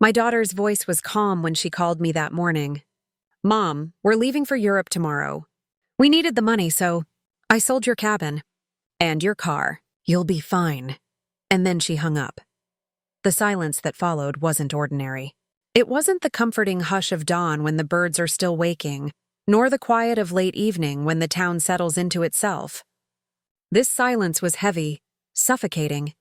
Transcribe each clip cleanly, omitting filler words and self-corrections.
My daughter's voice was calm when she called me that morning. "Mom, we're leaving for Europe tomorrow. We needed the money, so I sold your cabin. And your car. You'll be fine." And then she hung up. The silence that followed wasn't ordinary. It wasn't the comforting hush of dawn when the birds are still waking, nor the quiet of late evening when the town settles into itself. This silence was heavy, suffocating,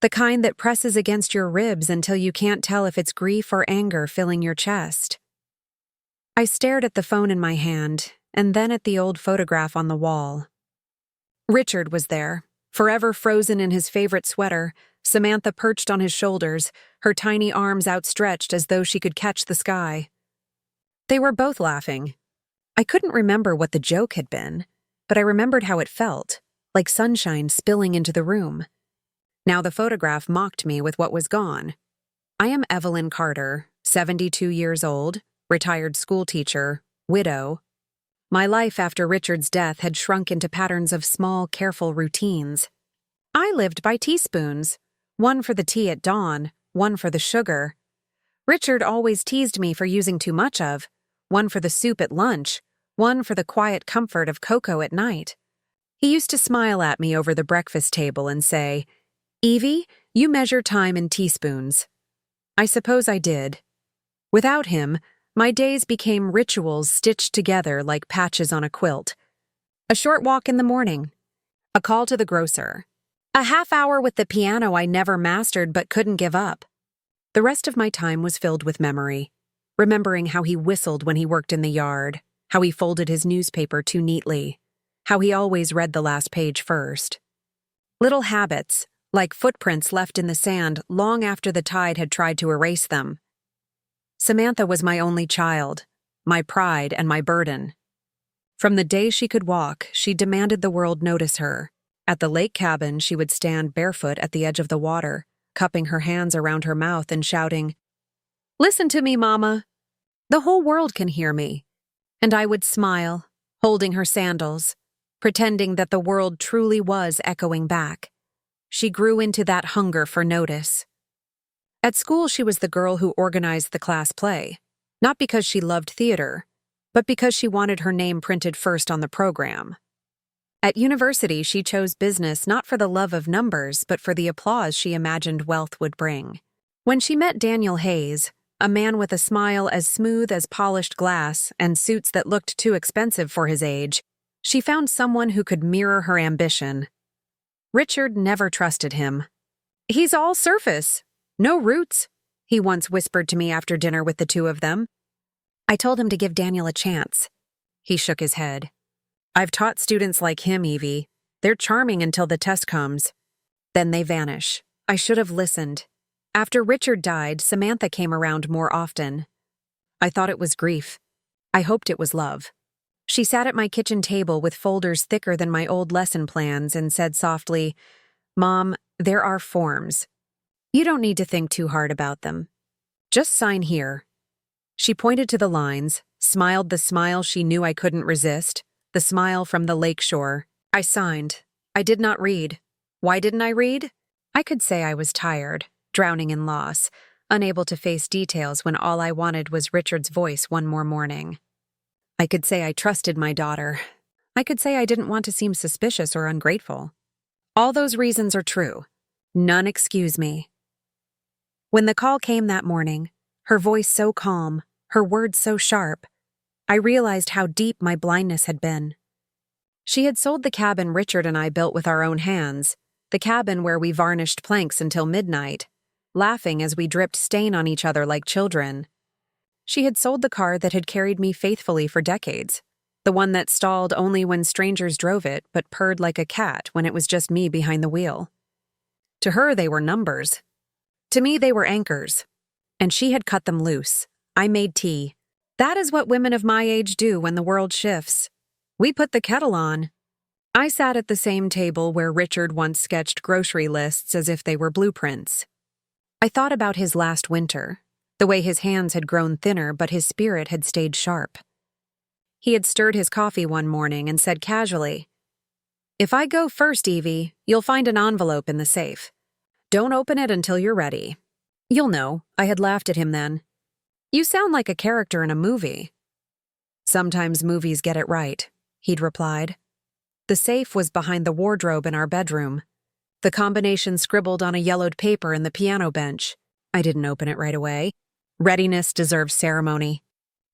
the kind that presses against your ribs until you can't tell if it's grief or anger filling your chest. I stared at the phone in my hand, and then at the old photograph on the wall. Richard was there, forever frozen in his favorite sweater, Samantha perched on his shoulders, her tiny arms outstretched as though she could catch the sky. They were both laughing. I couldn't remember what the joke had been, but I remembered how it felt, like sunshine spilling into the room. Now the photograph mocked me with what was gone. I am Evelyn Carter, 72 years old, retired schoolteacher, widow. My life after Richard's death had shrunk into patterns of small, careful routines. I lived by teaspoons, one for the tea at dawn, one for the sugar. Richard always teased me for using too much of, one for the soup at lunch, one for the quiet comfort of cocoa at night. He used to smile at me over the breakfast table and say, "Evie, you measure time in teaspoons." I suppose I did. Without him, my days became rituals stitched together like patches on a quilt. A short walk in the morning, a call to the grocer, a half hour with the piano I never mastered but couldn't give up. The rest of my time was filled with memory, remembering how he whistled when he worked in the yard, how he folded his newspaper too neatly, how he always read the last page first. Little habits, like footprints left in the sand long after the tide had tried to erase them. Samantha was my only child, my pride and my burden. From the day she could walk, she demanded the world notice her. At the lake cabin, she would stand barefoot at the edge of the water, cupping her hands around her mouth and shouting, "Listen to me, Mama. The whole world can hear me." And I would smile, holding her sandals, pretending that the world truly was echoing back. She grew into that hunger for notice. At school, she was the girl who organized the class play, not because she loved theater, but because she wanted her name printed first on the program. At university, she chose business not for the love of numbers, but for the applause she imagined wealth would bring. When she met Daniel Hayes, a man with a smile as smooth as polished glass and suits that looked too expensive for his age, she found someone who could mirror her ambition. Richard never trusted him. "He's all surface. No roots," he once whispered to me after dinner with the two of them. I told him to give Daniel a chance. He shook his head. "I've taught students like him, Evie. They're charming until the test comes. Then they vanish. I should have listened." After Richard died, Samantha came around more often. I thought it was grief. I hoped it was love. She sat at my kitchen table with folders thicker than my old lesson plans and said softly, "Mom, there are forms. You don't need to think too hard about them. Just sign here." She pointed to the lines, smiled the smile she knew I couldn't resist, the smile from the lakeshore. I signed. I did not read. Why didn't I read? I could say I was tired, drowning in loss, unable to face details when all I wanted was Richard's voice one more morning. I could say I trusted my daughter. I could say I didn't want to seem suspicious or ungrateful. All those reasons are true. None excuse me. When the call came that morning, her voice so calm, her words so sharp, I realized how deep my blindness had been. She had sold the cabin Richard and I built with our own hands, the cabin where we varnished planks until midnight, laughing as we dripped stain on each other like children. She had sold the car that had carried me faithfully for decades, the one that stalled only when strangers drove it but purred like a cat when it was just me behind the wheel. To her, they were numbers. To me, they were anchors. And she had cut them loose. I made tea. That is what women of my age do when the world shifts. We put the kettle on. I sat at the same table where Richard once sketched grocery lists as if they were blueprints. I thought about his last winter, the way his hands had grown thinner but his spirit had stayed sharp. He had stirred his coffee one morning and said casually, "If I go first, Evie, you'll find an envelope in the safe. Don't open it until you're ready." You'll know, I had laughed at him then. You sound like a character in a movie. Sometimes movies get it right, he'd replied. The safe was behind the wardrobe in our bedroom. The combination scribbled on a yellowed paper in the piano bench. I didn't open it right away. Readiness deserves ceremony.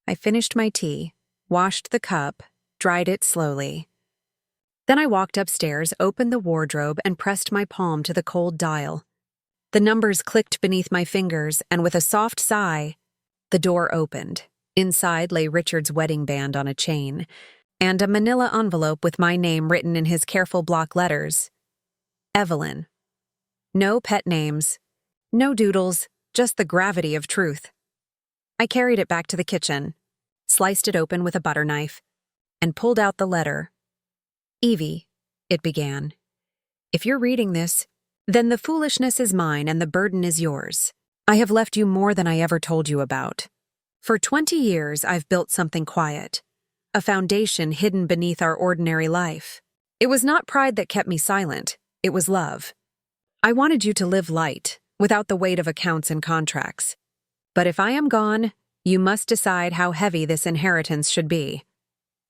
I finished my tea, washed the cup, dried it slowly. Then I walked upstairs, opened the wardrobe, and pressed my palm to the cold dial. The numbers clicked beneath my fingers, and with a soft sigh, the door opened. Inside lay Richard's wedding band on a chain, and a manila envelope with my name written in his careful block letters. Evelyn. No pet names, no doodles, just the gravity of truth. I carried it back to the kitchen, sliced it open with a butter knife, and pulled out the letter. Evie, it began. If you're reading this, then the foolishness is mine and the burden is yours. I have left you more than I ever told you about. For 20 years, I've built something quiet, a foundation hidden beneath our ordinary life. It was not pride that kept me silent, it was love. I wanted you to live light, without the weight of accounts and contracts. But if I am gone, you must decide how heavy this inheritance should be.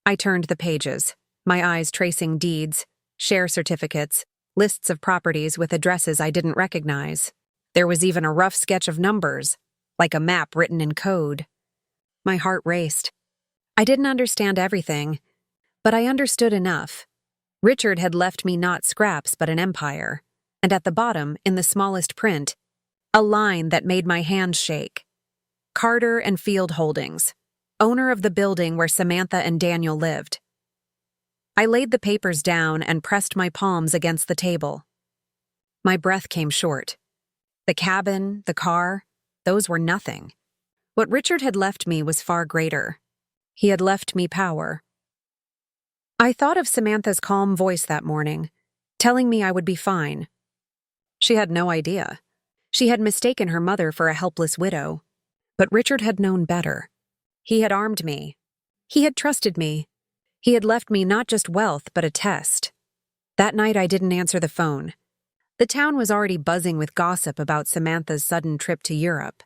I turned the pages, my eyes tracing deeds, share certificates, lists of properties with addresses I didn't recognize. There was even a rough sketch of numbers, like a map written in code. My heart raced. I didn't understand everything, but I understood enough. Richard had left me not scraps but an empire, and at the bottom, in the smallest print, a line that made my hands shake. Carter and Field Holdings, owner of the building where Samantha and Daniel lived. I laid the papers down and pressed my palms against the table. My breath came short. The cabin, the car, those were nothing. What Richard had left me was far greater. He had left me power. I thought of Samantha's calm voice that morning, telling me I would be fine. She had no idea. She had mistaken her mother for a helpless widow. But Richard had known better. He had armed me. He had trusted me. He had left me not just wealth, but a test. That night I didn't answer the phone. The town was already buzzing with gossip about Samantha's sudden trip to Europe.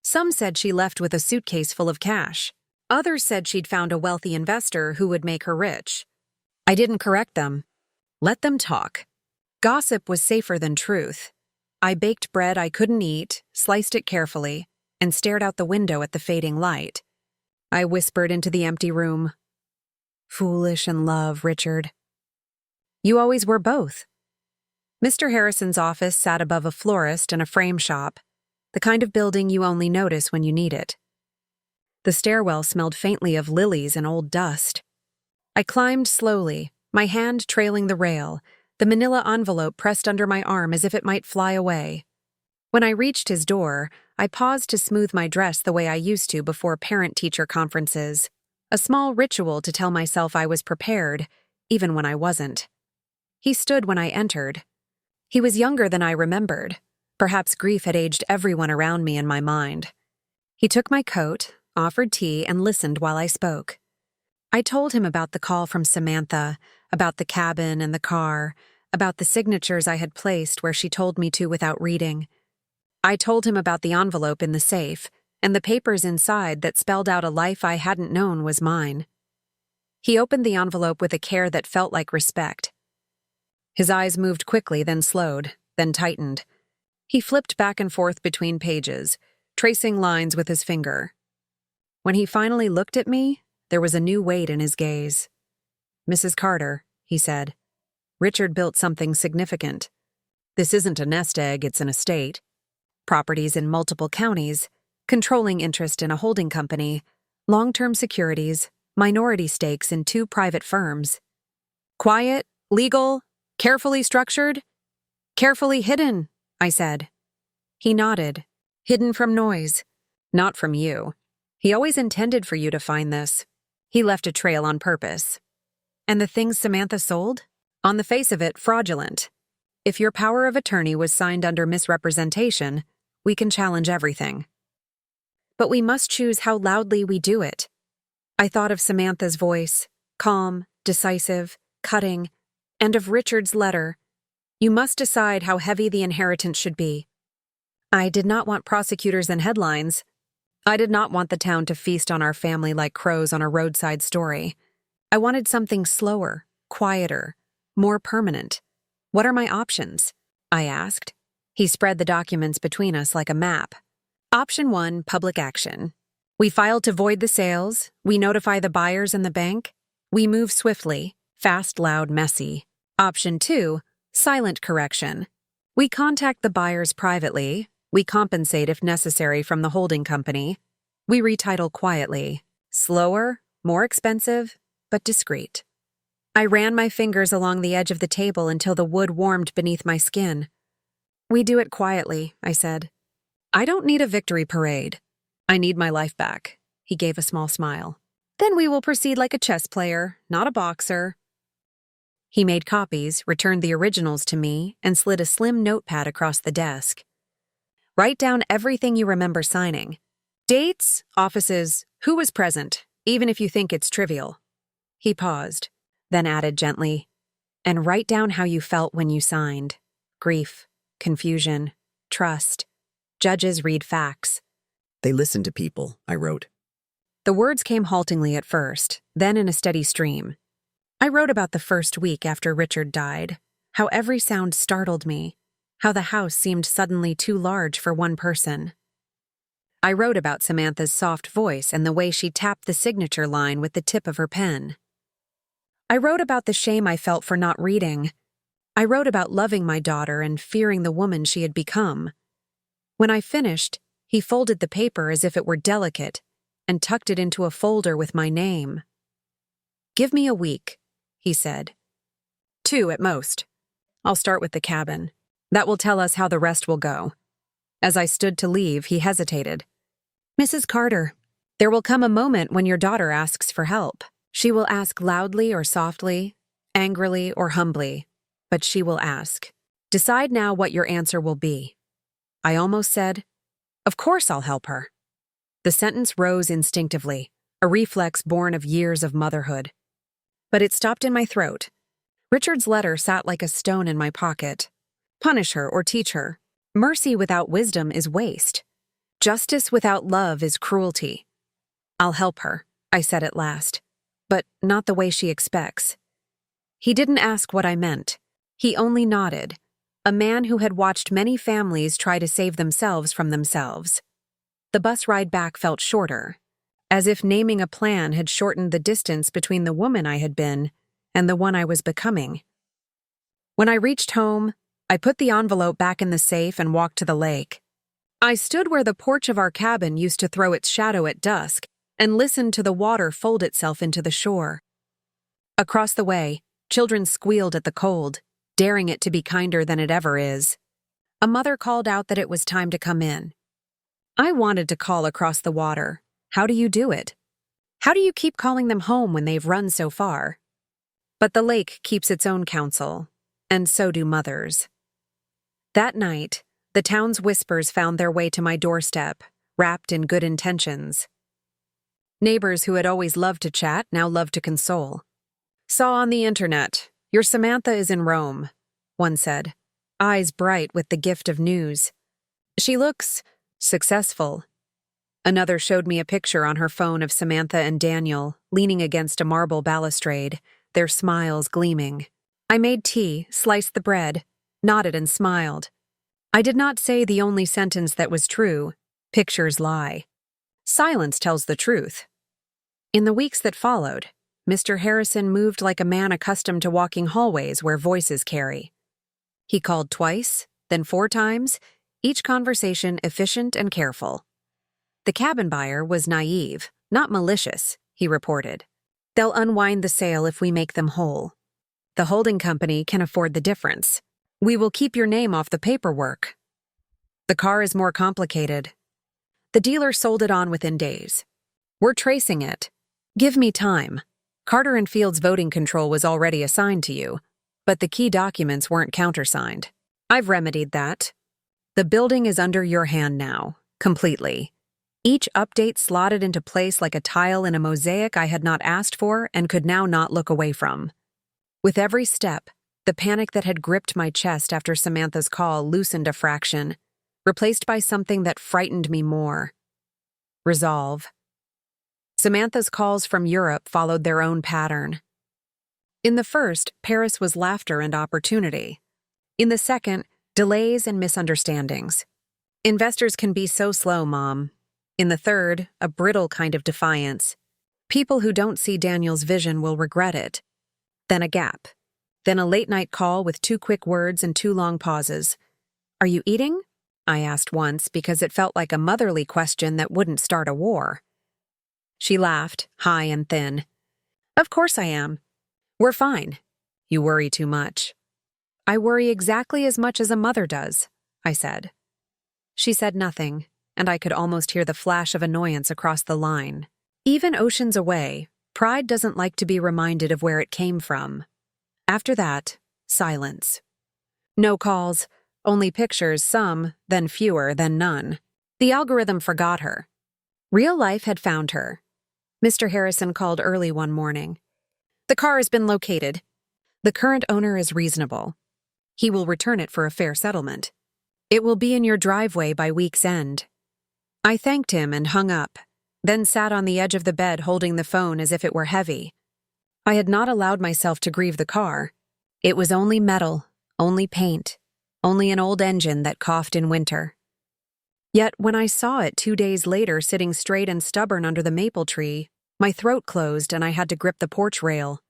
Some said she left with a suitcase full of cash. Others said she'd found a wealthy investor who would make her rich. I didn't correct them. Let them talk. Gossip was safer than truth. I baked bread I couldn't eat, sliced it carefully, and stared out the window at the fading light. I whispered into the empty room. Foolish in love, Richard. You always were both. Mr. Harrison's office sat above a florist and a frame shop, the kind of building you only notice when you need it. The stairwell smelled faintly of lilies and old dust. I climbed slowly, my hand trailing the rail, the manila envelope pressed under my arm as if it might fly away. When I reached his door, I paused to smooth my dress the way I used to before parent-teacher conferences, a small ritual to tell myself I was prepared, even when I wasn't. He stood when I entered. He was younger than I remembered. Perhaps grief had aged everyone around me in my mind. He took my coat, offered tea, and listened while I spoke. I told him about the call from Samantha, about the cabin and the car, about the signatures I had placed where she told me to without reading. I told him about the envelope in the safe and the papers inside that spelled out a life I hadn't known was mine. He opened the envelope with a care that felt like respect. His eyes moved quickly, then slowed, then tightened. He flipped back and forth between pages, tracing lines with his finger. When he finally looked at me, there was a new weight in his gaze. Mrs. Carter, he said, Richard built something significant. This isn't a nest egg, it's an estate. Properties in multiple counties, controlling interest in a holding company, long-term securities, minority stakes in 2 private firms. Quiet, legal, carefully structured, carefully hidden, I said. He nodded. Hidden from noise. Not from you. He always intended for you to find this. He left a trail on purpose. And the things Samantha sold? On the face of it, fraudulent. If your power of attorney was signed under misrepresentation, we can challenge everything. But we must choose how loudly we do it. I thought of Samantha's voice, calm, decisive, cutting, and of Richard's letter. You must decide how heavy the inheritance should be. I did not want prosecutors and headlines. I did not want the town to feast on our family like crows on a roadside story. I wanted something slower, quieter, more permanent. What are my options? I asked. He spread the documents between us like a map. Option 1, public action. We file to void the sales, we notify the buyers and the bank. We move swiftly, fast, loud, messy. Option 2, silent correction. We contact the buyers privately, we compensate if necessary from the holding company. We retitle quietly. Slower, more expensive, but discreet. I ran my fingers along the edge of the table until the wood warmed beneath my skin. We do it quietly, I said. I don't need a victory parade. I need my life back. He gave a small smile. Then we will proceed like a chess player, not a boxer. He made copies, returned the originals to me, and slid a slim notepad across the desk. Write down everything you remember signing. Dates, offices, who was present, even if you think it's trivial. He paused, then added gently, and write down how you felt when you signed. Grief, confusion, trust. Judges read facts. They listen to people, I wrote. The words came haltingly at first, then in a steady stream. I wrote about the first week after Richard died, how every sound startled me, how the house seemed suddenly too large for one person. I wrote about Samantha's soft voice and the way she tapped the signature line with the tip of her pen. I wrote about the shame I felt for not reading. I wrote about loving my daughter and fearing the woman she had become. When I finished, he folded the paper as if it were delicate and tucked it into a folder with my name. Give me a week, he said. 2 at most. I'll start with the cabin. That will tell us how the rest will go. As I stood to leave, he hesitated. Mrs. Carter, there will come a moment when your daughter asks for help. She will ask loudly or softly, angrily or humbly, but she will ask. Decide now what your answer will be. I almost said, Of course I'll help her. The sentence rose instinctively, a reflex born of years of motherhood. But it stopped in my throat. Richard's letter sat like a stone in my pocket. Punish her or teach her. Mercy without wisdom is waste. Justice without love is cruelty. I'll help her, I said at last, but not the way she expects. He didn't ask what I meant. He only nodded, a man who had watched many families try to save themselves from themselves. The bus ride back felt shorter, as if naming a plan had shortened the distance between the woman I had been and the one I was becoming. When I reached home, I put the envelope back in the safe and walked to the lake. I stood where the porch of our cabin used to throw its shadow at dusk and listened to the water fold itself into the shore. Across the way, children squealed at the cold, daring it to be kinder than it ever is. A mother called out that it was time to come in. I wanted to call across the water. How do you do it? How do you keep calling them home when they've run so far? But the lake keeps its own counsel, and so do mothers. That night, the town's whispers found their way to my doorstep, wrapped in good intentions. Neighbors who had always loved to chat now loved to console. Saw on the internet, your Samantha is in Rome, one said, eyes bright with the gift of news. She looks successful. Another showed me a picture on her phone of Samantha and Daniel leaning against a marble balustrade, their smiles gleaming. I made tea, sliced the bread, nodded and smiled. I did not say the only sentence that was true, pictures lie. Silence tells the truth. In the weeks that followed, Mr. Harrison moved like a man accustomed to walking hallways where voices carry. He called twice, then 4 times, each conversation efficient and careful. The cabin buyer was naive, not malicious, he reported. They'll unwind the sale if we make them whole. The holding company can afford the difference. We will keep your name off the paperwork. The car is more complicated. The dealer sold it on within days. We're tracing it. Give me time. Carter and Field's voting control was already assigned to you, but the key documents weren't countersigned. I've remedied that. The building is under your hand now, completely. Each update slotted into place like a tile in a mosaic I had not asked for and could now not look away from. With every step, the panic that had gripped my chest after Samantha's call loosened a fraction. replaced by something that frightened me more: resolve. Samantha's calls from Europe followed their own pattern. In the first, Paris was laughter and opportunity. In the second, delays and misunderstandings. Investors can be so slow, Mom. In the third, a brittle kind of defiance. People who don't see Daniel's vision will regret it. Then a gap. Then a late-night call with 2 quick words and 2 long pauses. "Are you eating?" I asked once because it felt like a motherly question that wouldn't start a war. She laughed, high and thin. "Of course I am. We're fine. You worry too much." "I worry exactly as much as a mother does," I said. She said nothing, and I could almost hear the flash of annoyance across the line. Even oceans away, pride doesn't like to be reminded of where it came from. After that, silence. No calls, only pictures, some, then fewer, then none. The algorithm forgot her. Real life had found her. Mr. Harrison called early one morning. "The car has been located. The current owner is reasonable. He will return it for a fair settlement. It will be in your driveway by week's end." I thanked him and hung up, then sat on the edge of the bed holding the phone as if it were heavy. I had not allowed myself to grieve the car. It was only metal, only paint, only an old engine that coughed in winter. Yet when I saw it 2 days later sitting straight and stubborn under the maple tree, my throat closed and I had to grip the porch rail.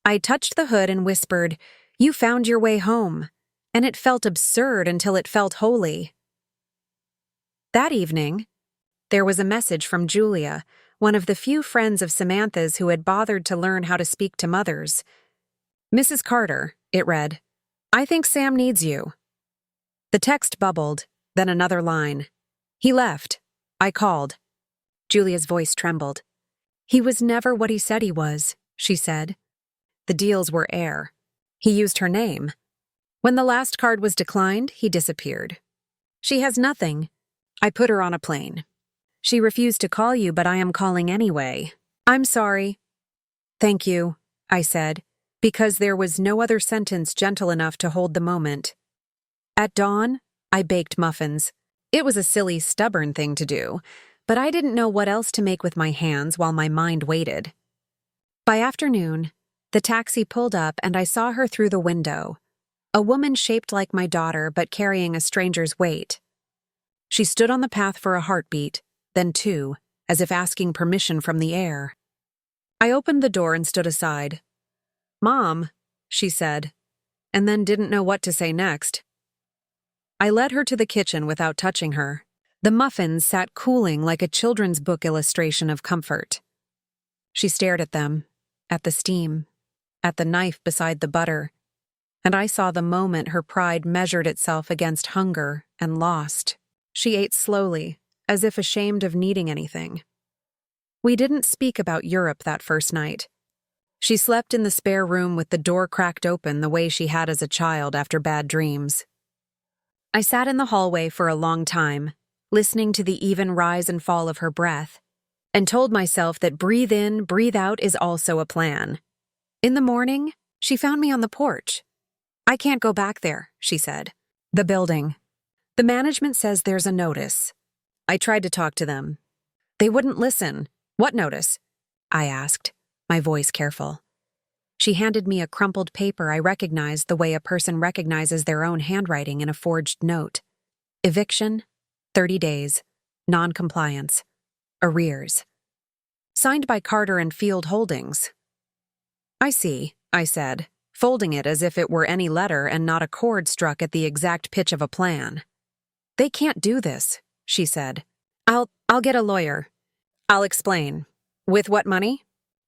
I touched the hood and whispered, "You found your way home," and it felt absurd until it felt holy. That evening, there was a message from Julia, one of the few friends of Samantha's who had bothered to learn how to speak to mothers. "Mrs. Carter," it read, "I think Sam needs you." The text bubbled, then another line. "He left. I called." Julia's voice trembled. "He was never what he said he was," she said. The deals were air. He used her name. When the last card was declined, he disappeared. "She has nothing. I put her on a plane. She refused to call you, but I am calling anyway. I'm sorry." "Thank you," I said, because there was no other sentence gentle enough to hold the moment. At dawn, I baked muffins. It was a silly, stubborn thing to do, but I didn't know what else to make with my hands while my mind waited. By afternoon, the taxi pulled up and I saw her through the window, a woman shaped like my daughter but carrying a stranger's weight. She stood on the path for a heartbeat, then 2, as if asking permission from the air. I opened the door and stood aside. "Mom," she said, and then didn't know what to say next. I led her to the kitchen without touching her. The muffins sat cooling like a children's book illustration of comfort. She stared at them, at the steam, at the knife beside the butter, and I saw the moment her pride measured itself against hunger and lost. She ate slowly, as if ashamed of needing anything. We didn't speak about Europe that first night. She slept in the spare room with the door cracked open the way she had as a child after bad dreams. I sat in the hallway for a long time, listening to the even rise and fall of her breath, and told myself that breathe in, breathe out is also a plan. In the morning, she found me on the porch. "I can't go back there," she said. "The building. The management says there's a notice." I tried to talk to them. They wouldn't listen. "What notice?" I asked, my voice careful. She handed me a crumpled paper I recognized the way a person recognizes their own handwriting in a forged note. Eviction, 30 days, non-compliance, arrears. Signed by Carter and Field Holdings. "I see," I said, folding it as if it were any letter and not a chord struck at the exact pitch of a plan. "They can't do this," she said. I'll get a lawyer. I'll explain." "With what money?"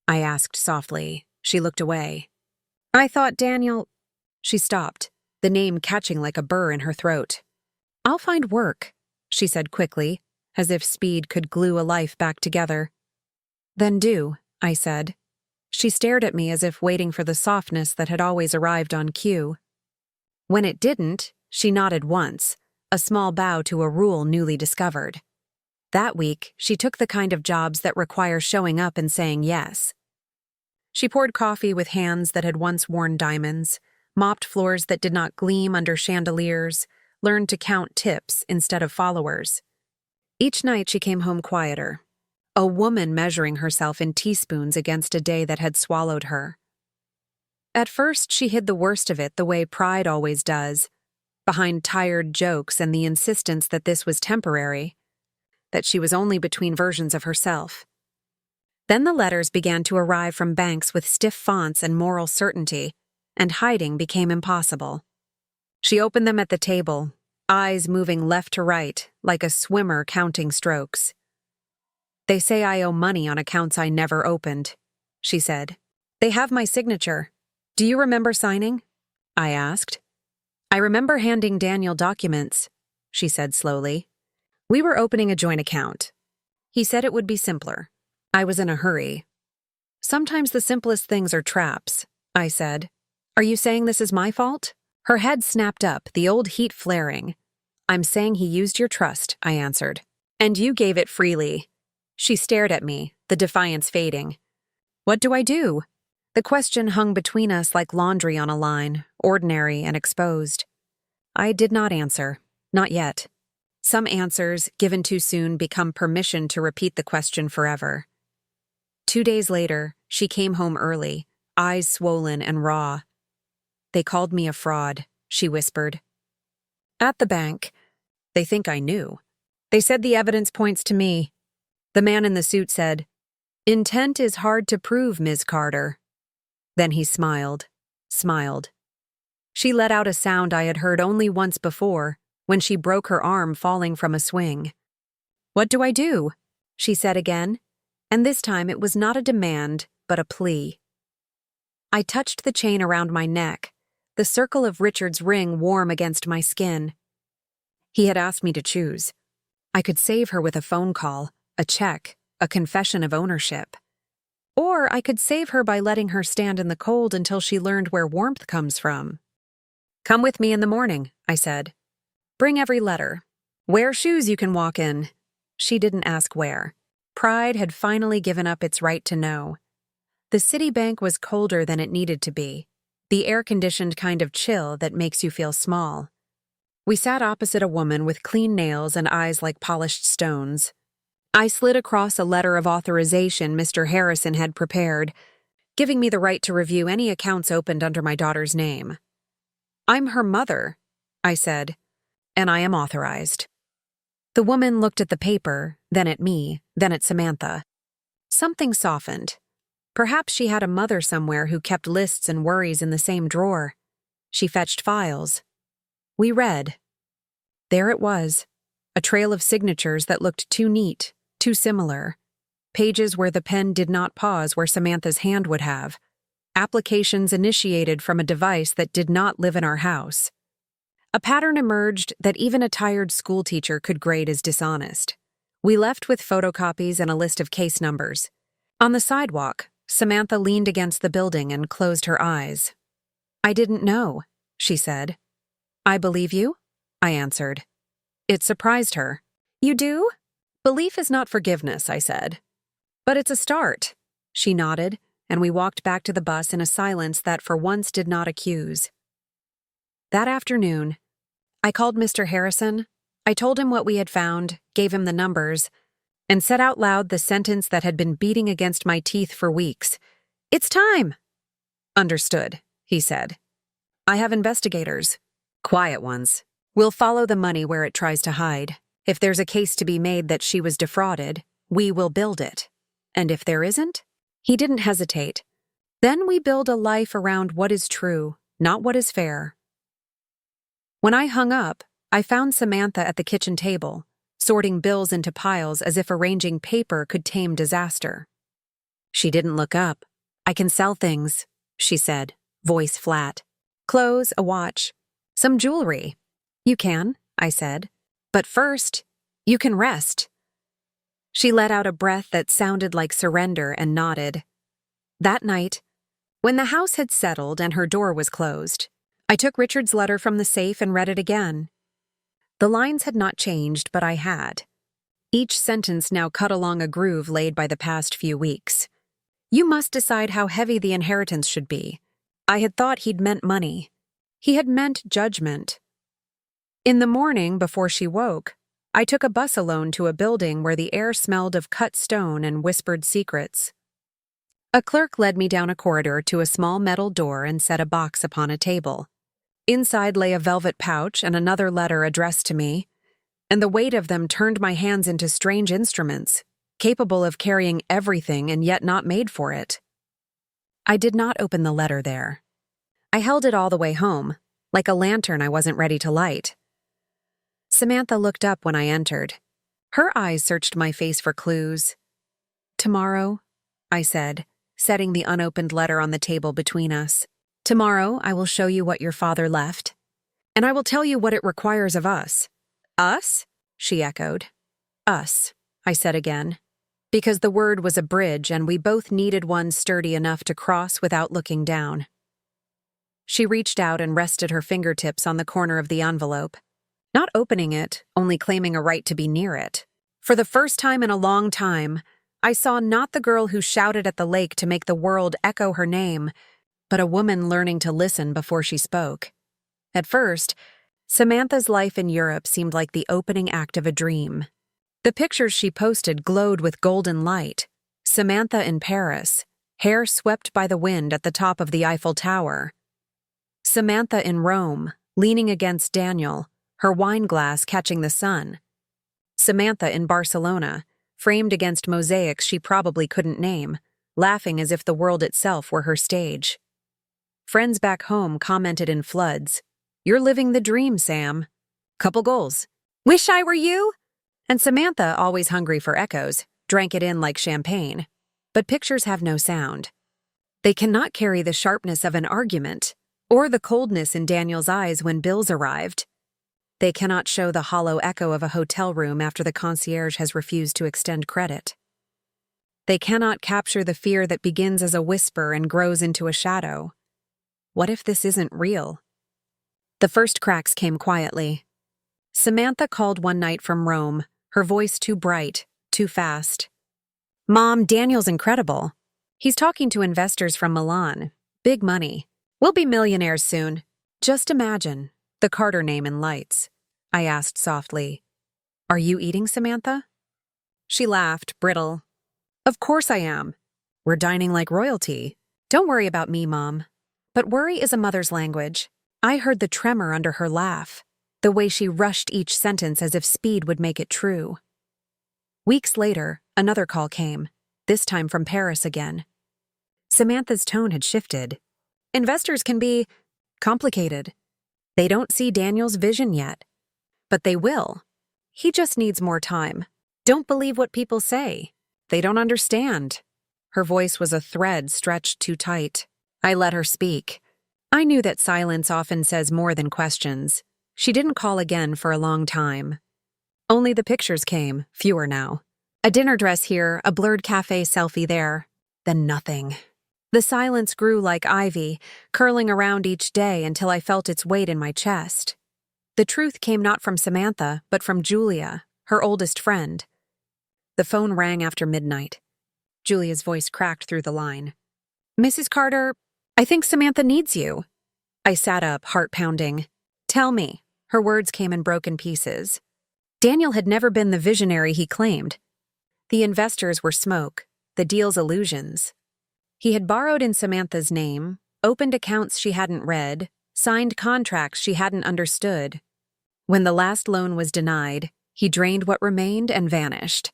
I asked softly. She looked away. "I thought Daniel—" She stopped, the name catching like a burr in her throat. "I'll find work," she said quickly, as if speed could glue a life back together. "Then do," I said. She stared at me as if waiting for the softness that had always arrived on cue. When it didn't, she nodded once, a small bow to a rule newly discovered. That week, she took the kind of jobs that require showing up and saying yes. She poured coffee with hands that had once worn diamonds, mopped floors that did not gleam under chandeliers, learned to count tips instead of followers. Each night she came home quieter, a woman measuring herself in teaspoons against a day that had swallowed her. At first, she hid the worst of it the way pride always does, behind tired jokes and the insistence that this was temporary, that she was only between versions of herself. Then the letters began to arrive from banks with stiff fonts and moral certainty, and hiding became impossible. She opened them at the table, eyes moving left to right, like a swimmer counting strokes. "They say I owe money on accounts I never opened," she said. "They have my signature. Do you remember signing?" I asked. "I remember handing Daniel documents," she said slowly. "We were opening a joint account. He said it would be simpler. I was in a hurry." "Sometimes the simplest things are traps," I said. "Are you saying this is my fault?" Her head snapped up, the old heat flaring. "I'm saying he used your trust," I answered. "And you gave it freely." She stared at me, the defiance fading. "What do I do?" The question hung between us like laundry on a line, ordinary and exposed. I did not answer. Not yet. Some answers, given too soon, become permission to repeat the question forever. 2 days later, she came home early, eyes swollen and raw. "They called me a fraud," she whispered. "At the bank. They think I knew. They said the evidence points to me." The man in the suit said, "Intent is hard to prove, Ms. Carter." Then he smiled. She let out a sound I had heard only once before, when she broke her arm falling from a swing. "What do I do?" she said again, and this time it was not a demand, but a plea. I touched the chain around my neck, the circle of Richard's ring warm against my skin. He had asked me to choose. I could save her with a phone call, a check, a confession of ownership. Or I could save her by letting her stand in the cold until she learned where warmth comes from. "Come with me in the morning," I said. "Bring every letter. Wear shoes you can walk in." She didn't ask where. Pride had finally given up its right to know. The city bank was colder than it needed to be, the air-conditioned kind of chill that makes you feel small. We sat opposite a woman with clean nails and eyes like polished stones. I slid across a letter of authorization Mr. Harrison had prepared, giving me the right to review any accounts opened under my daughter's name. "I'm her mother," I said, "and I am authorized." The woman looked at the paper, then at me, then at Samantha. Something softened. Perhaps she had a mother somewhere who kept lists and worries in the same drawer. She fetched files. We read. There it was, a trail of signatures that looked too neat, too similar. Pages where the pen did not pause where Samantha's hand would have. Applications initiated from a device that did not live in our house. A pattern emerged that even a tired schoolteacher could grade as dishonest. We left with photocopies and a list of case numbers. On the sidewalk, Samantha leaned against the building and closed her eyes. "I didn't know," she said. "I believe you," I answered. It surprised her. "You do?" "Belief is not forgiveness," I said. "But it's a start." She nodded, and we walked back to the bus in a silence that for once did not accuse. That afternoon, I called Mr. Harrison. I told him what we had found, gave him the numbers, and said out loud the sentence that had been beating against my teeth for weeks. "It's time!" "Understood," he said. "I have investigators. Quiet ones. We'll follow the money where it tries to hide. If there's a case to be made that she was defrauded, we will build it. And if there isn't?" He didn't hesitate. "Then we build a life around what is true, not what is fair." When I hung up, I found Samantha at the kitchen table, sorting bills into piles as if arranging paper could tame disaster. She didn't look up. "I can sell things," she said, voice flat. "Clothes, a watch, some jewelry." "You can," I said. "But first, you can rest." She let out a breath that sounded like surrender and nodded. That night, when the house had settled and her door was closed, I took Richard's letter from the safe and read it again. The lines had not changed, but I had. Each sentence now cut along a groove laid by the past few weeks. "You must decide how heavy the inheritance should be." I had thought he'd meant money. He had meant judgment. In the morning, before she woke, I took a bus alone to a building where the air smelled of cut stone and whispered secrets. A clerk led me down a corridor to a small metal door and set a box upon a table. Inside lay a velvet pouch and another letter addressed to me, and the weight of them turned my hands into strange instruments, capable of carrying everything and yet not made for it. I did not open the letter there. I held it all the way home, like a lantern I wasn't ready to light. Samantha looked up when I entered. Her eyes searched my face for clues. "Tomorrow," I said, setting the unopened letter on the table between us. "Tomorrow I will show you what your father left, and I will tell you what it requires of us." "Us?" she echoed. "Us," I said again, because the word was a bridge and we both needed one sturdy enough to cross without looking down. She reached out and rested her fingertips on the corner of the envelope, not opening it, only claiming a right to be near it. For the first time in a long time, I saw not the girl who shouted at the lake to make the world echo her name, but a woman learning to listen before she spoke. At first, Samantha's life in Europe seemed like the opening act of a dream. The pictures she posted glowed with golden light. Samantha in Paris, hair swept by the wind at the top of the Eiffel Tower. Samantha in Rome, leaning against Daniel, her wine glass catching the sun. Samantha in Barcelona, framed against mosaics she probably couldn't name, laughing as if the world itself were her stage. Friends back home commented in floods, "You're living the dream, Sam." Couple goals. "Wish I were you?" And Samantha, always hungry for echoes, drank it in like champagne. But pictures have no sound. They cannot carry the sharpness of an argument, or the coldness in Daniel's eyes when bills arrived. They cannot show the hollow echo of a hotel room after the concierge has refused to extend credit. They cannot capture the fear that begins as a whisper and grows into a shadow. What if this isn't real? The first cracks came quietly. Samantha called one night from Rome, her voice too bright, too fast. "Mom, Daniel's incredible. He's talking to investors from Milan. Big money. We'll be millionaires soon. Just imagine. The Carter name in lights." I asked softly, "Are you eating, Samantha?" She laughed, brittle. "Of course I am. We're dining like royalty. Don't worry about me, Mom." But worry is a mother's language. I heard the tremor under her laugh, the way she rushed each sentence as if speed would make it true. Weeks later, another call came, this time from Paris again. Samantha's tone had shifted. "Investors can be complicated. They don't see Daniel's vision yet. But they will. He just needs more time. Don't believe what people say. They don't understand." Her voice was a thread stretched too tight. I let her speak. I knew that silence often says more than questions. She didn't call again for a long time. Only the pictures came, fewer now. A dinner dress here, a blurred cafe selfie there. Then nothing. The silence grew like ivy, curling around each day until I felt its weight in my chest. The truth came not from Samantha, but from Julia, her oldest friend. The phone rang after midnight. Julia's voice cracked through the line. "Mrs. Carter, I think Samantha needs you." I sat up, heart pounding. "Tell me." Her words came in broken pieces. Daniel had never been the visionary he claimed. The investors were smoke, the deal's illusions. He had borrowed in Samantha's name, opened accounts she hadn't read, signed contracts she hadn't understood. When the last loan was denied, he drained what remained and vanished.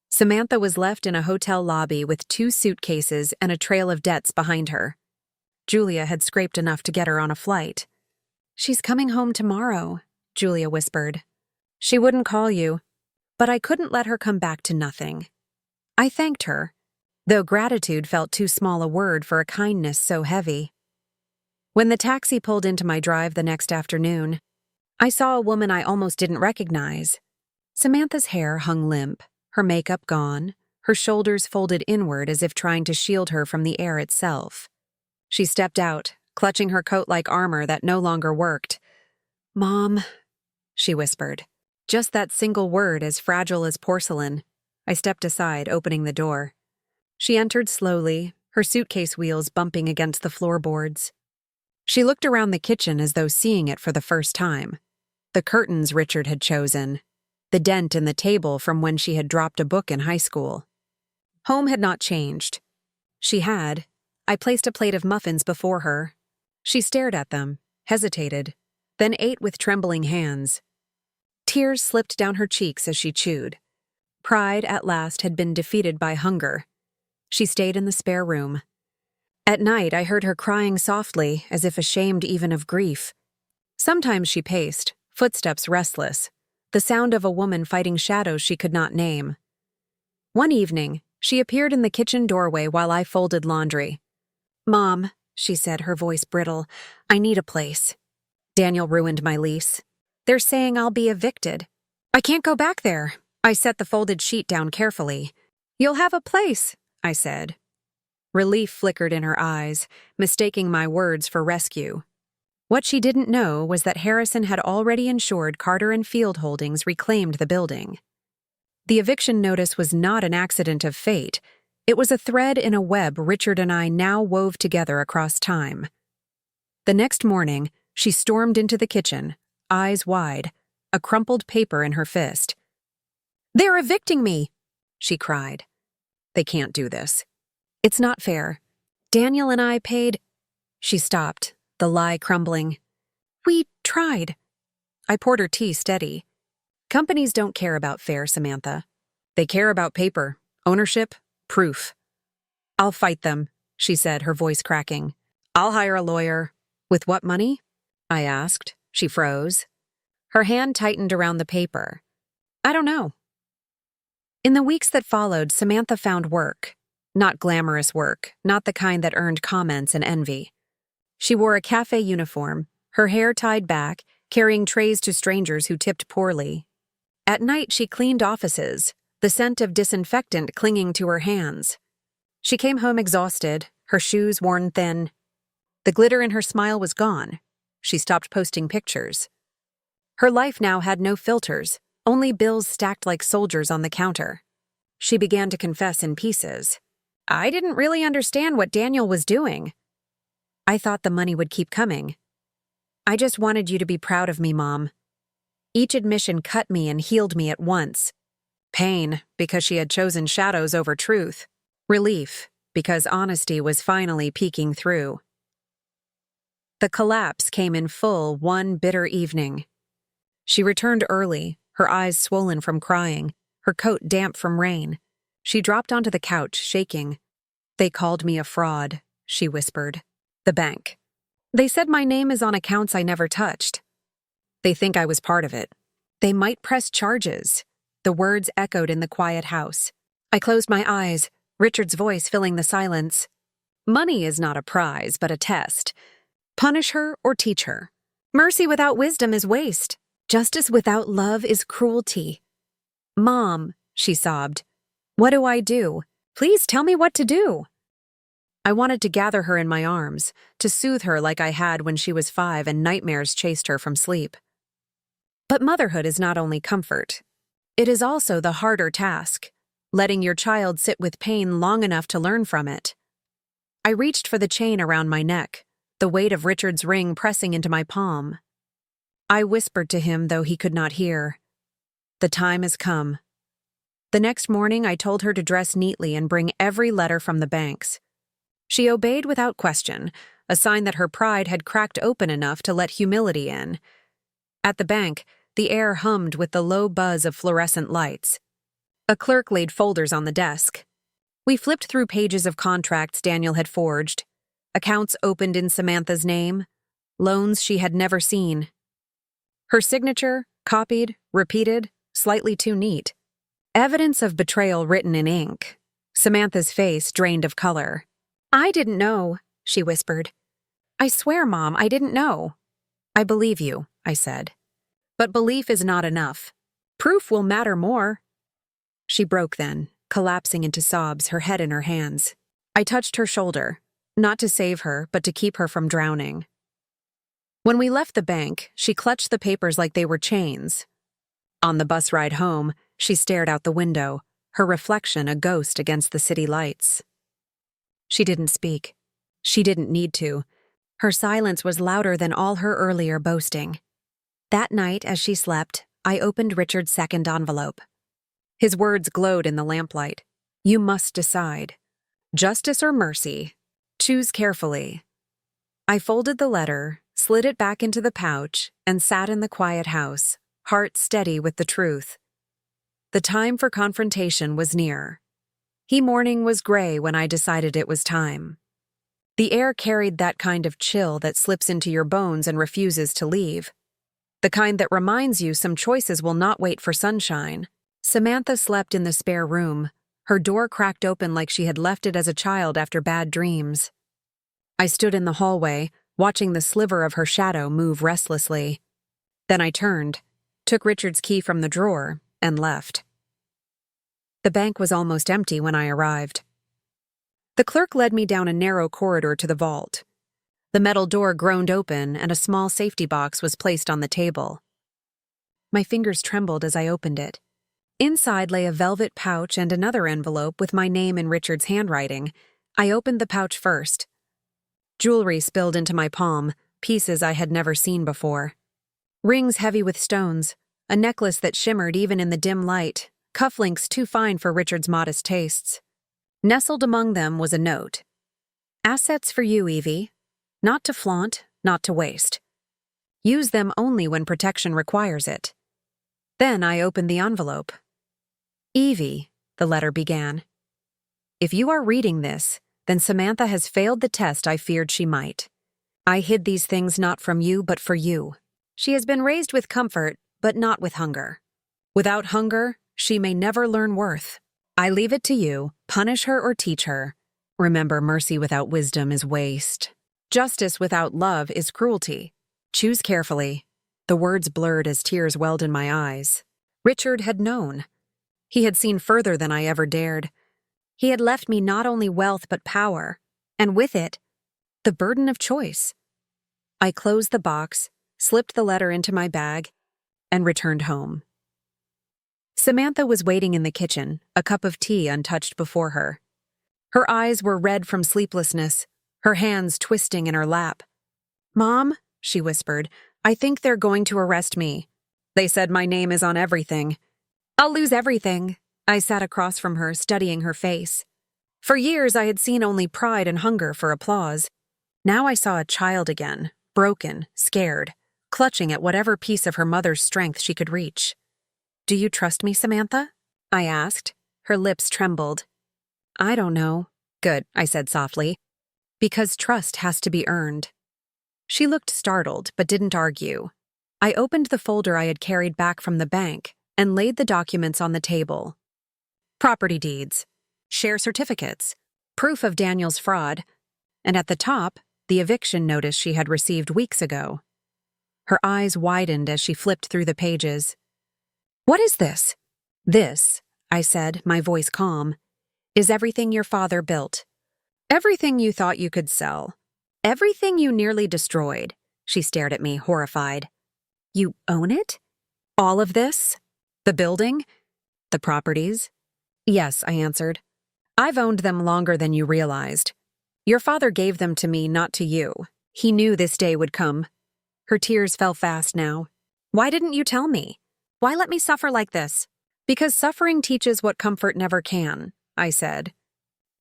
Samantha was left in a hotel lobby with 2 suitcases and a trail of debts behind her. Julia had scraped enough to get her on a flight. "She's coming home tomorrow," Julia whispered. "She wouldn't call you." But I couldn't let her come back to nothing. I thanked her, though gratitude felt too small a word for a kindness so heavy. When the taxi pulled into my drive the next afternoon, I saw a woman I almost didn't recognize. Samantha's hair hung limp, her makeup gone, her shoulders folded inward as if trying to shield her from the air itself. She stepped out, clutching her coat like armor that no longer worked. "Mom," she whispered. Just that single word, as fragile as porcelain. I stepped aside, opening the door. She entered slowly, her suitcase wheels bumping against the floorboards. She looked around the kitchen as though seeing it for the first time. The curtains Richard had chosen. The dent in the table from when she had dropped a book in high school. Home had not changed. She had. I placed a plate of muffins before her. She stared at them, hesitated, then ate with trembling hands. Tears slipped down her cheeks as she chewed. Pride, at last, had been defeated by hunger. She stayed in the spare room. At night, I heard her crying softly, as if ashamed even of grief. Sometimes she paced, footsteps restless, the sound of a woman fighting shadows she could not name. One evening, she appeared in the kitchen doorway while I folded laundry. "Mom," she said, her voice brittle, "I need a place. Daniel ruined my lease. They're saying I'll be evicted. I can't go back there." I set the folded sheet down carefully. "You'll have a place," I said. Relief flickered in her eyes, mistaking my words for rescue. What she didn't know was that Harrison had already ensured Carter and Field Holdings reclaimed the building. The eviction notice was not an accident of fate. It was a thread in a web Richard and I now wove together across time. The next morning, she stormed into the kitchen, eyes wide, a crumpled paper in her fist. "They're evicting me!" she cried. "They can't do this. It's not fair. Daniel and I paid—" She stopped, the lie crumbling. "We tried." I poured her tea steady. "Companies don't care about fair, Samantha. They care about paper, ownership, proof." "I'll fight them," she said, her voice cracking. "I'll hire a lawyer." "With what money?" I asked. She froze. Her hand tightened around the paper. "I don't know." In the weeks that followed, Samantha found work. Not glamorous work, not the kind that earned comments and envy. She wore a cafe uniform, her hair tied back, carrying trays to strangers who tipped poorly. At night, she cleaned offices, the scent of disinfectant clinging to her hands. She came home exhausted, her shoes worn thin. The glitter in her smile was gone. She stopped posting pictures. Her life now had no filters, only bills stacked like soldiers on the counter. She began to confess in pieces. "I didn't really understand what Daniel was doing. I thought the money would keep coming. I just wanted you to be proud of me, Mom." Each admission cut me and healed me at once. Pain, because she had chosen shadows over truth. Relief, because honesty was finally peeking through. The collapse came in full one bitter evening. She returned early, her eyes swollen from crying, her coat damp from rain. She dropped onto the couch, shaking. "They called me a fraud," she whispered. "The bank. They said my name is on accounts I never touched. They think I was part of it. They might press charges." The words echoed in the quiet house. I closed my eyes, Richard's voice filling the silence. "Money is not a prize, but a test. Punish her or teach her. Mercy without wisdom is waste. Justice without love is cruelty." "Mom," she sobbed. "What do I do? Please tell me what to do." I wanted to gather her in my arms, to soothe her like I had when she was 5 and nightmares chased her from sleep. But motherhood is not only comfort. It is also the harder task, letting your child sit with pain long enough to learn from it. I reached for the chain around my neck, the weight of Richard's ring pressing into my palm. I whispered to him, though he could not hear. "The time has come." The next morning, I told her to dress neatly and bring every letter from the banks. She obeyed without question, a sign that her pride had cracked open enough to let humility in. At the bank, the air hummed with the low buzz of fluorescent lights. A clerk laid folders on the desk. We flipped through pages of contracts Daniel had forged, accounts opened in Samantha's name, loans she had never seen. Her signature, copied, repeated, slightly too neat. Evidence of betrayal written in ink. Samantha's face drained of color. "I didn't know," she whispered. "I swear, Mom, I didn't know." "I believe you," I said. "But belief is not enough. Proof will matter more." She broke then, collapsing into sobs, her head in her hands. I touched her shoulder, not to save her, but to keep her from drowning. When we left the bank, she clutched the papers like they were chains. On the bus ride home, she stared out the window, her reflection a ghost against the city lights. She didn't speak. She didn't need to. Her silence was louder than all her earlier boasting. That night, as she slept, I opened Richard's second envelope. His words glowed in the lamplight. You must decide. Justice or mercy? Choose carefully. I folded the letter, slid it back into the pouch, and sat in the quiet house, heart steady with the truth. The time for confrontation was near. Morning was gray when I decided it was time. The air carried that kind of chill that slips into your bones and refuses to leave. The kind that reminds you some choices will not wait for sunshine. Samantha slept in the spare room, her door cracked open like she had left it as a child after bad dreams. I stood in the hallway, watching the sliver of her shadow move restlessly. Then I turned, took Richard's key from the drawer, and left. The bank was almost empty when I arrived. The clerk led me down a narrow corridor to the vault. The metal door groaned open and a small safety box was placed on the table. My fingers trembled as I opened it. Inside lay a velvet pouch and another envelope with my name in Richard's handwriting. I opened the pouch first. Jewelry spilled into my palm, pieces I had never seen before. Rings heavy with stones, a necklace that shimmered even in the dim light, cufflinks too fine for Richard's modest tastes. Nestled among them was a note. Assets for you, Evie. Not to flaunt, not to waste. Use them only when protection requires it. Then I opened the envelope. Evie, the letter began. If you are reading this, then Samantha has failed the test I feared she might. I hid these things not from you, but for you. She has been raised with comfort, but not with hunger. Without hunger, she may never learn worth. I leave it to you, punish her or teach her. Remember, mercy without wisdom is waste. Justice without love is cruelty. Choose carefully. The words blurred as tears welled in my eyes. Richard had known. He had seen further than I ever dared. He had left me not only wealth but power, and with it, the burden of choice. I closed the box, slipped the letter into my bag, and returned home. Samantha was waiting in the kitchen, a cup of tea untouched before her. Her eyes were red from sleeplessness, her hands twisting in her lap. "Mom," she whispered, "I think they're going to arrest me. They said my name is on everything. I'll lose everything." I sat across from her, studying her face. For years I had seen only pride and hunger for applause. Now I saw a child again, broken, scared, clutching at whatever piece of her mother's strength she could reach. "Do you trust me, Samantha?" I asked. Her lips trembled. "I don't know." "Good," I said softly. "Because trust has to be earned." She looked startled, but didn't argue. I opened the folder I had carried back from the bank and laid the documents on the table. Property deeds, share certificates, proof of Daniel's fraud, and at the top, the eviction notice she had received weeks ago. Her eyes widened as she flipped through the pages. "What is this?" "This," I said, my voice calm, "is everything your father built. Everything you thought you could sell. Everything you nearly destroyed." She stared at me, horrified. "You own it? All of this? The building? The properties?" "Yes," I answered. "I've owned them longer than you realized. Your father gave them to me, not to you. He knew this day would come." Her tears fell fast now. "Why didn't you tell me? Why let me suffer like this?" "Because suffering teaches what comfort never can," I said.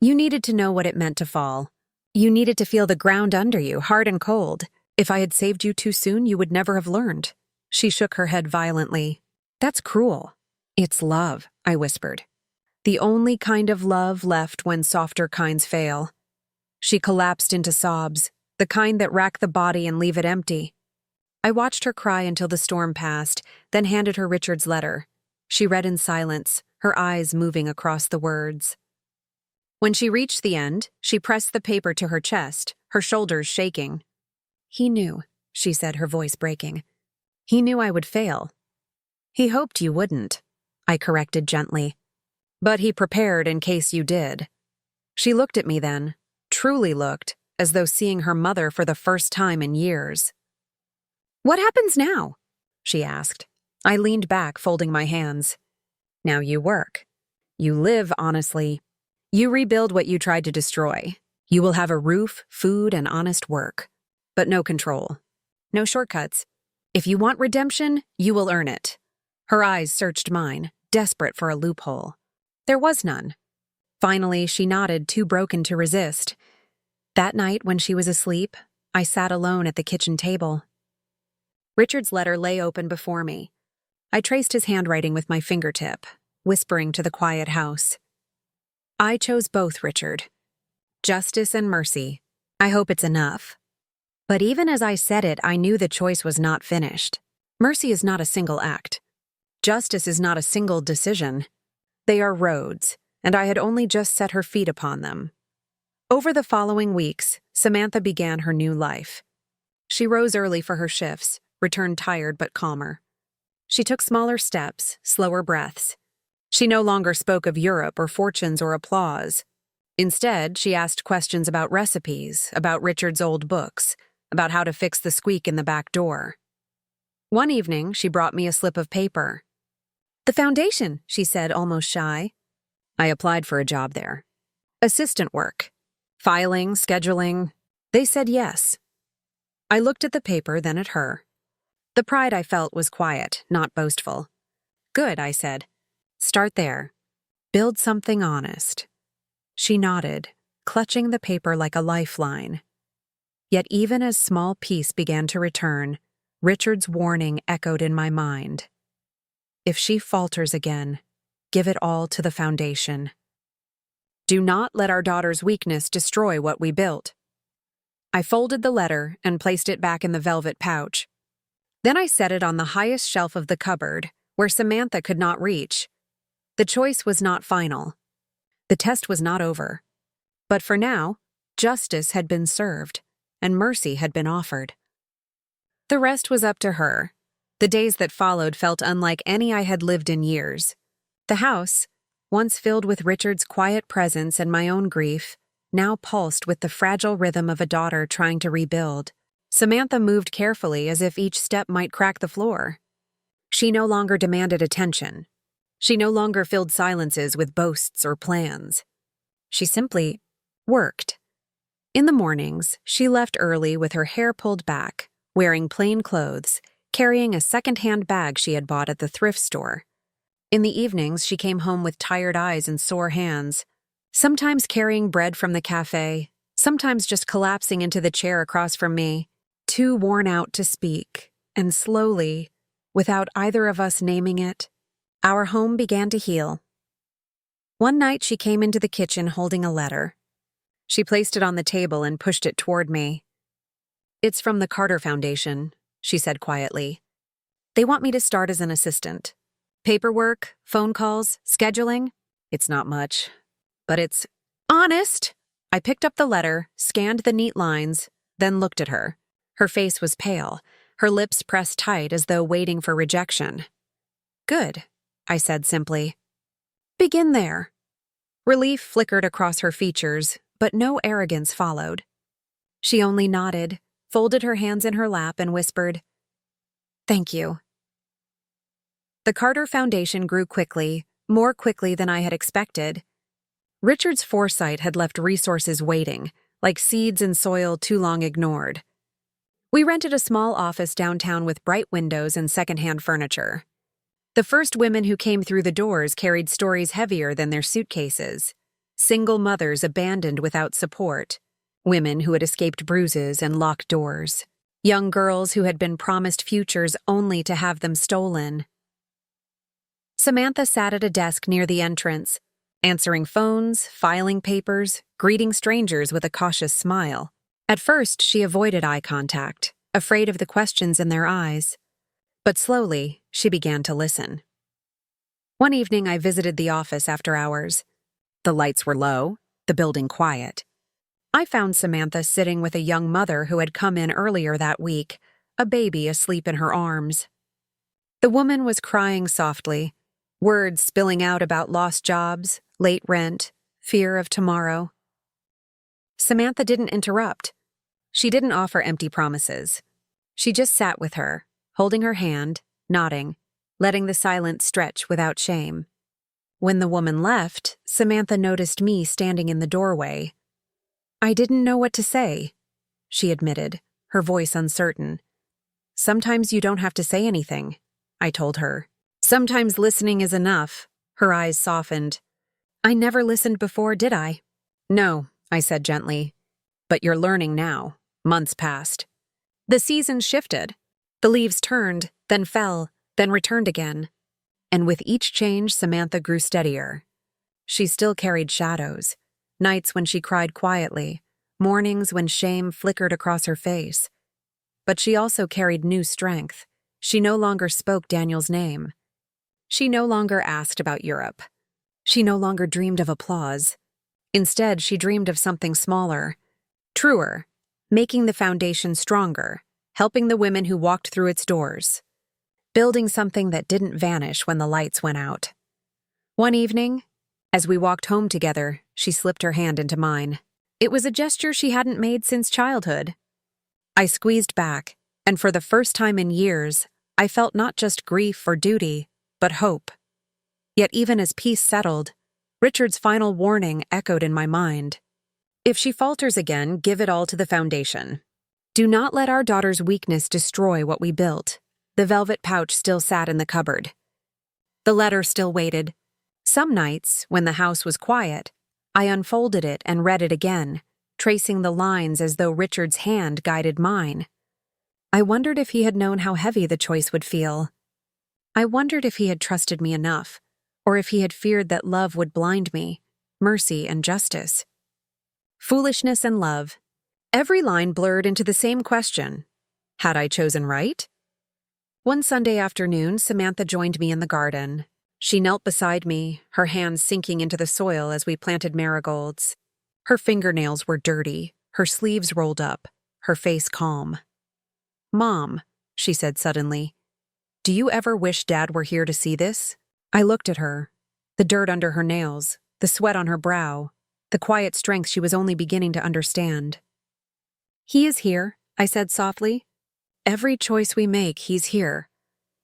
"You needed to know what it meant to fall. You needed to feel the ground under you, hard and cold. If I had saved you too soon, you would never have learned." She shook her head violently. "That's cruel." "It's love," I whispered. "The only kind of love left when softer kinds fail." She collapsed into sobs, the kind that rack the body and leave it empty. I watched her cry until the storm passed, then handed her Richard's letter. She read in silence, her eyes moving across the words. When she reached the end, she pressed the paper to her chest, her shoulders shaking. "He knew," she said, her voice breaking. "He knew I would fail." "He hoped you wouldn't," I corrected gently. "But he prepared in case you did." She looked at me then, truly looked, as though seeing her mother for the first time in years. "What happens now?" she asked. I leaned back, folding my hands. "Now you work. You live honestly. You rebuild what you tried to destroy. You will have a roof, food, and honest work. But no control. No shortcuts. If you want redemption, you will earn it. Her eyes searched mine, desperate for a loophole. There was none. Finally, she nodded, too broken to resist. That night, when she was asleep, I sat alone at the kitchen table. Richard's letter lay open before me. I traced his handwriting with my fingertip, whispering to the quiet house. I chose both, Richard. Justice and mercy. I hope it's enough. But even as I said it, I knew the choice was not finished. Mercy is not a single act. Justice is not a single decision. They are roads, and I had only just set her feet upon them. Over the following weeks, Samantha began her new life. She rose early for her shifts, returned tired but calmer. She took smaller steps, slower breaths. She no longer spoke of Europe or fortunes or applause. Instead, she asked questions about recipes, about Richard's old books, about how to fix the squeak in the back door. One evening, she brought me a slip of paper. "The foundation," she said, almost shy. I applied for a job there. Assistant work. Filing, scheduling. They said yes. I looked at the paper, then at her. The pride I felt was quiet, not boastful. "Good," I said. "Start there. Build something honest." She nodded, clutching the paper like a lifeline. Yet even as small peace began to return, Richard's warning echoed in my mind. If she falters again, give it all to the foundation. Do not let our daughter's weakness destroy what we built. I folded the letter and placed it back in the velvet pouch. Then I set it on the highest shelf of the cupboard, where Samantha could not reach. The choice was not final. The test was not over. But for now, justice had been served, and mercy had been offered. The rest was up to her. The days that followed felt unlike any I had lived in years. The house, once filled with Richard's quiet presence and my own grief, now pulsed with the fragile rhythm of a daughter trying to rebuild. Samantha moved carefully as if each step might crack the floor. She no longer demanded attention. She no longer filled silences with boasts or plans. She simply worked. In the mornings, she left early with her hair pulled back, wearing plain clothes, carrying a second-hand bag she had bought at the thrift store. In the evenings, she came home with tired eyes and sore hands, sometimes carrying bread from the cafe, sometimes just collapsing into the chair across from me, too worn out to speak, and slowly, without either of us naming it, our home began to heal. One night she came into the kitchen holding a letter. She placed it on the table and pushed it toward me. "It's from the Carter Foundation," she said quietly. "They want me to start as an assistant. Paperwork, phone calls, scheduling. It's not much, but it's honest." I picked up the letter, scanned the neat lines, then looked at her. Her face was pale, her lips pressed tight as though waiting for rejection. "Good," I said simply. "Begin there." Relief flickered across her features, but no arrogance followed. She only nodded, folded her hands in her lap, and whispered, "Thank you." The Carter Foundation grew quickly, more quickly than I had expected. Richard's foresight had left resources waiting, like seeds in soil too long ignored. We rented a small office downtown with bright windows and secondhand furniture. The first women who came through the doors carried stories heavier than their suitcases. Single mothers abandoned without support, women who had escaped bruises and locked doors, young girls who had been promised futures only to have them stolen. Samantha sat at a desk near the entrance, answering phones, filing papers, greeting strangers with a cautious smile. At first, she avoided eye contact, afraid of the questions in their eyes. But slowly, she began to listen. One evening, I visited the office after hours. The lights were low, the building quiet. I found Samantha sitting with a young mother who had come in earlier that week, a baby asleep in her arms. The woman was crying softly, words spilling out about lost jobs, late rent, fear of tomorrow. Samantha didn't interrupt. She didn't offer empty promises. She just sat with her, holding her hand, nodding, letting the silence stretch without shame. When the woman left, Samantha noticed me standing in the doorway. "I didn't know what to say," she admitted, her voice uncertain. Sometimes you don't have to say anything, I told her. Sometimes listening is enough. Her eyes softened. I never listened before, did I? No, I said gently. But you're learning now. Months passed. The seasons shifted. The leaves turned, then fell, then returned again. And with each change, Samantha grew steadier. She still carried shadows. Nights when she cried quietly, mornings when shame flickered across her face. But she also carried new strength. She no longer spoke Daniel's name. She no longer asked about Europe. She no longer dreamed of applause. Instead, she dreamed of something smaller, truer, making the foundation stronger, helping the women who walked through its doors, building something that didn't vanish when the lights went out. One evening, as we walked home together, she slipped her hand into mine. It was a gesture she hadn't made since childhood. I squeezed back, and for the first time in years, I felt not just grief or duty, but hope. Yet even as peace settled, Richard's final warning echoed in my mind. If she falters again, give it all to the foundation. Do not let our daughter's weakness destroy what we built. The velvet pouch still sat in the cupboard. The letter still waited. Some nights, when the house was quiet, I unfolded it and read it again, tracing the lines as though Richard's hand guided mine. I wondered if he had known how heavy the choice would feel. I wondered if he had trusted me enough, or if he had feared that love would blind me, mercy and justice. Foolishness and love. Every line blurred into the same question. Had I chosen right? One Sunday afternoon, Samantha joined me in the garden. She knelt beside me, her hands sinking into the soil as we planted marigolds. Her fingernails were dirty, her sleeves rolled up, her face calm. "Mom," she said suddenly, "do you ever wish Dad were here to see this?" I looked at her, the dirt under her nails, the sweat on her brow, the quiet strength she was only beginning to understand. "He is here," I said softly. "Every choice we make, he's here."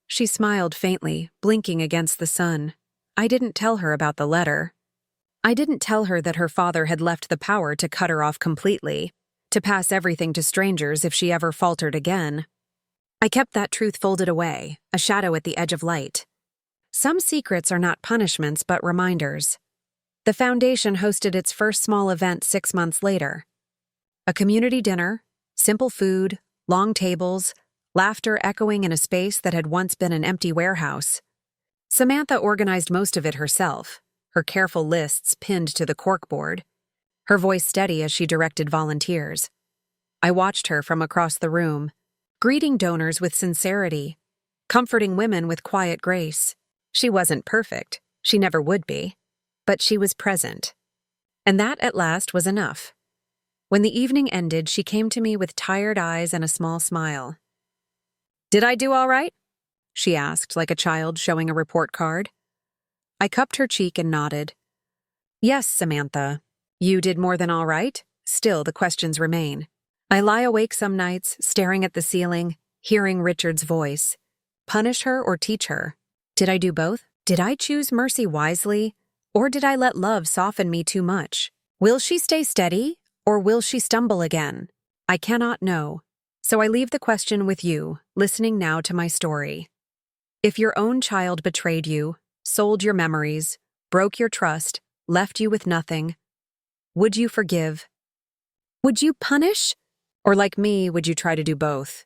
She smiled faintly, blinking against the sun. I didn't tell her about the letter. I didn't tell her that her father had left the power to cut her off completely, to pass everything to strangers if she ever faltered again. I kept that truth folded away, a shadow at the edge of light. Some secrets are not punishments but reminders. The foundation hosted its first small event 6 months later. A community dinner, simple food, long tables, laughter echoing in a space that had once been an empty warehouse. Samantha organized most of it herself, her careful lists pinned to the corkboard, her voice steady as she directed volunteers. I watched her from across the room, greeting donors with sincerity, comforting women with quiet grace. She wasn't perfect, she never would be, but she was present. And that, at last, was enough. When the evening ended, she came to me with tired eyes and a small smile. "Did I do all right?" she asked, like a child showing a report card. I cupped her cheek and nodded. "Yes, Samantha. You did more than all right. Still, the questions remain. I lie awake some nights, staring at the ceiling, hearing Richard's voice. Punish her or teach her? Did I do both? Did I choose mercy wisely, or did I let love soften me too much? Will she stay steady, or will she stumble again? I cannot know. So I leave the question with you, listening now to my story. If your own child betrayed you, sold your memories, broke your trust, left you with nothing, would you forgive? Would you punish? Or like me, would you try to do both?